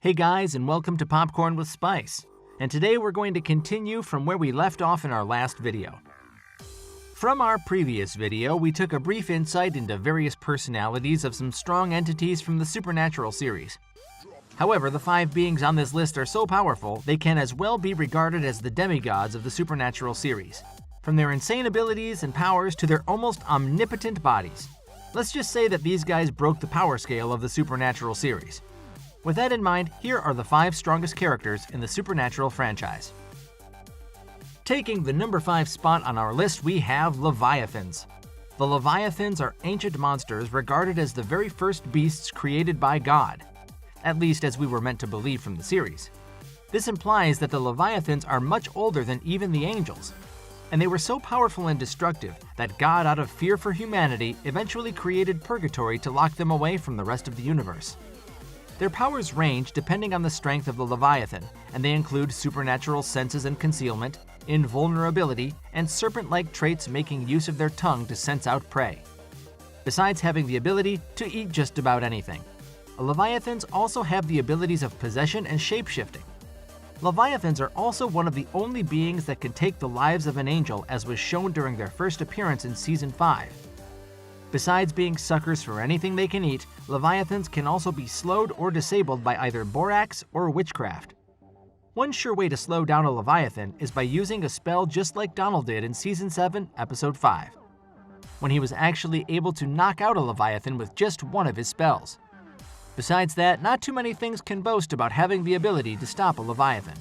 Hey guys, and welcome to Popcorn with Spice. And today we're going to continue from where we left off in our last video. From our previous video, we took a brief insight into various personalities of some strong entities from the Supernatural series. However, the 5 beings on this list are so powerful, they can as well be regarded as the demigods of the Supernatural series. From their insane abilities and powers to their almost omnipotent bodies. Let's just say that these guys broke the power scale of the Supernatural series. With that in mind, here are the 5 strongest characters in the Supernatural franchise. Taking the number 5 spot on our list, we have Leviathans. The Leviathans are ancient monsters regarded as the very first beasts created by God, at least as we were meant to believe from the series. This implies that the Leviathans are much older than even the angels, and they were so powerful and destructive that God, out of fear for humanity, eventually created Purgatory to lock them away from the rest of the universe. Their powers range depending on the strength of the Leviathan, and they include supernatural senses and concealment, invulnerability, and serpent-like traits making use of their tongue to sense out prey. Besides having the ability to eat just about anything. Leviathans also have the abilities of possession and shape-shifting. Leviathans are also one of the only beings that can take the lives of an angel, as was shown during their first appearance in Season 5. Besides being suckers for anything they can eat, Leviathans can also be slowed or disabled by either borax or witchcraft. One sure way to slow down a Leviathan is by using a spell just like Donald did in Season 7, Episode 5, when he was actually able to knock out a Leviathan with just one of his spells. Besides that, not too many things can boast about having the ability to stop a Leviathan,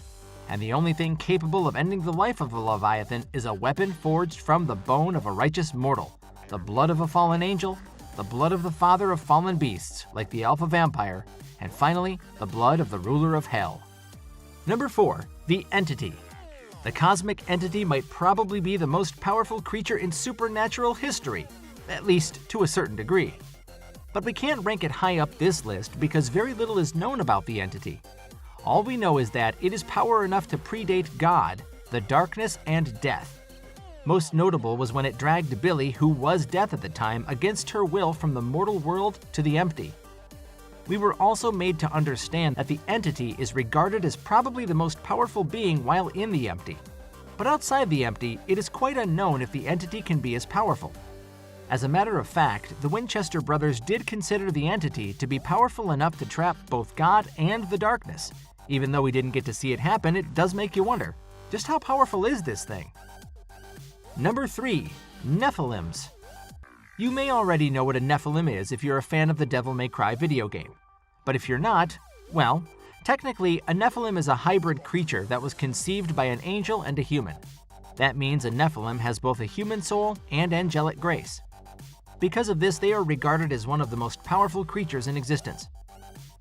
and the only thing capable of ending the life of a Leviathan is a weapon forged from the bone of a righteous mortal, the blood of a fallen angel, the blood of the father of fallen beasts, like the alpha vampire, and finally, the blood of the ruler of hell. Number 4. The Entity. The cosmic entity might probably be the most powerful creature in supernatural history, at least to a certain degree. But we can't rank it high up this list because very little is known about the entity. All we know is that it is power enough to predate God, the darkness, and death. Most notable was when it dragged Billy, who was Death at the time, against her will from the mortal world to the empty. We were also made to understand that the entity is regarded as probably the most powerful being while in the empty. But outside the empty, it is quite unknown if the entity can be as powerful. As a matter of fact, the Winchester brothers did consider the entity to be powerful enough to trap both God and the darkness. Even though we didn't get to see it happen, it does make you wonder, just how powerful is this thing? Number 3. Nephilims. You may already know what a Nephilim is if you're a fan of the Devil May Cry video game. But if you're not, well, technically a Nephilim is a hybrid creature that was conceived by an angel and a human. That means a Nephilim has both a human soul and angelic grace. Because of this, they are regarded as one of the most powerful creatures in existence.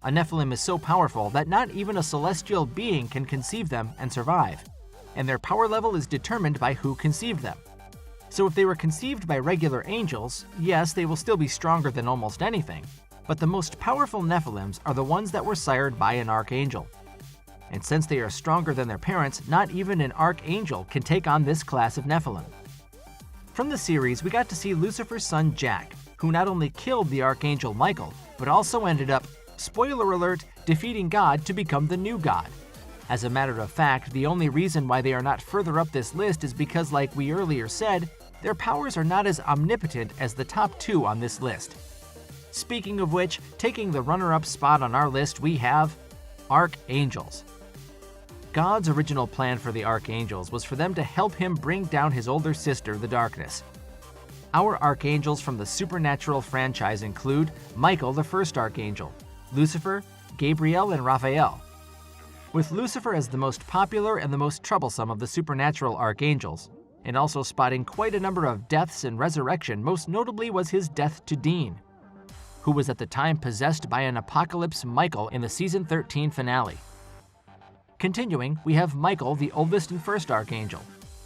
A Nephilim is so powerful that not even a celestial being can conceive them and survive, and their power level is determined by who conceived them. So if they were conceived by regular angels, yes, they will still be stronger than almost anything, but the most powerful Nephilims are the ones that were sired by an archangel. And since they are stronger than their parents, not even an archangel can take on this class of Nephilim. From the series, we got to see Lucifer's son Jack, who not only killed the archangel Michael, but also ended up, spoiler alert, defeating God to become the new God. As a matter of fact, the only reason why they are not further up this list is because, like we earlier said, their powers are not as omnipotent as the top 2 on this list. Speaking of which, taking the runner-up spot on our list, we have Archangels. God's original plan for the Archangels was for them to help him bring down his older sister, the Darkness. Our Archangels from the Supernatural franchise include Michael, the first Archangel, Lucifer, Gabriel, and Raphael. With Lucifer as the most popular and the most troublesome of the supernatural archangels, and also spotting quite a number of deaths and resurrection, most notably was his death to Dean, who was at the time possessed by an apocalypse Michael in the Season 13 finale. Continuing, we have Michael, the oldest and first archangel,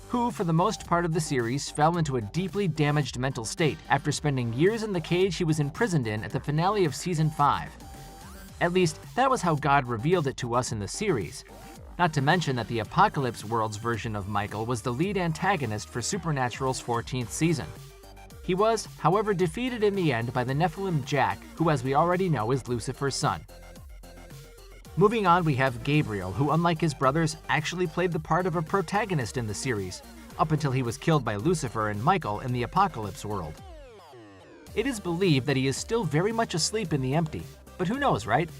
who for the most part of the series fell into a deeply damaged mental state after spending years in the cage he was imprisoned in at the finale of Season 5. At least, that was how God revealed it to us in the series. Not to mention that the Apocalypse World's version of Michael was the lead antagonist for Supernatural's 14th season. He was, however, defeated in the end by the Nephilim Jack, who as we already know is Lucifer's son. Moving on, we have Gabriel, who unlike his brothers, actually played the part of a protagonist in the series, up until he was killed by Lucifer and Michael in the Apocalypse world. It is believed that he is still very much asleep in the empty, but who knows, right?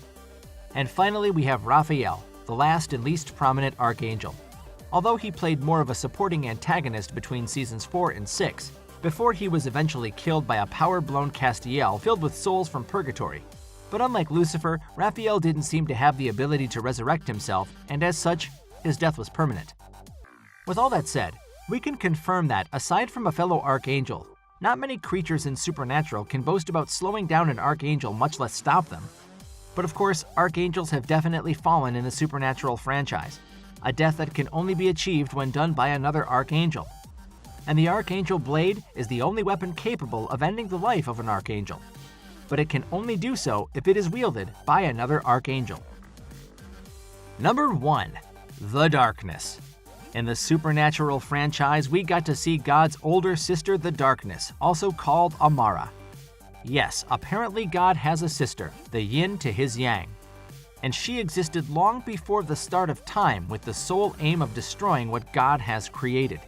And finally, we have Raphael, the last and least prominent Archangel. Although he played more of a supporting antagonist between seasons 4 and 6, before he was eventually killed by a power-blown Castiel filled with souls from Purgatory. But unlike Lucifer, Raphael didn't seem to have the ability to resurrect himself, and as such, his death was permanent. With all that said, we can confirm that, aside from a fellow Archangel, not many creatures in Supernatural can boast about slowing down an Archangel, much less stop them. But of course, Archangels have definitely fallen in the Supernatural franchise, a death that can only be achieved when done by another Archangel. And the Archangel Blade is the only weapon capable of ending the life of an Archangel. But it can only do so if it is wielded by another Archangel. Number 1. The Darkness. In the Supernatural franchise, we got to see God's older sister, the Darkness, also called Amara. Yes, apparently God has a sister, the yin to his yang. And she existed long before the start of time with the sole aim of destroying what God has created.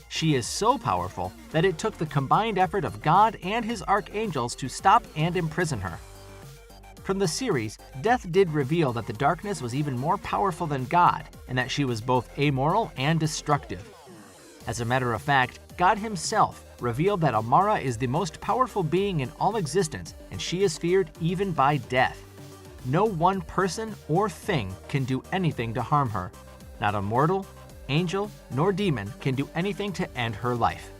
She is so powerful that it took the combined effort of God and his archangels to stop and imprison her. From the series, Death did reveal that the Darkness was even more powerful than God, and that she was both amoral and destructive. As a matter of fact, God himself revealed that Amara is the most powerful being in all existence, and she is feared even by death. No one person or thing can do anything to harm her. Not a mortal, angel, nor demon can do anything to end her life.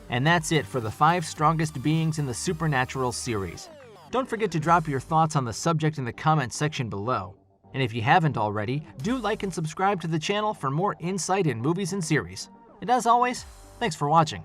And that's it for the 5 strongest beings in the Supernatural series. Don't forget to drop your thoughts on the subject in the comments section below. And if you haven't already, do like and subscribe to the channel for more insight in movies and series. And as always, thanks for watching.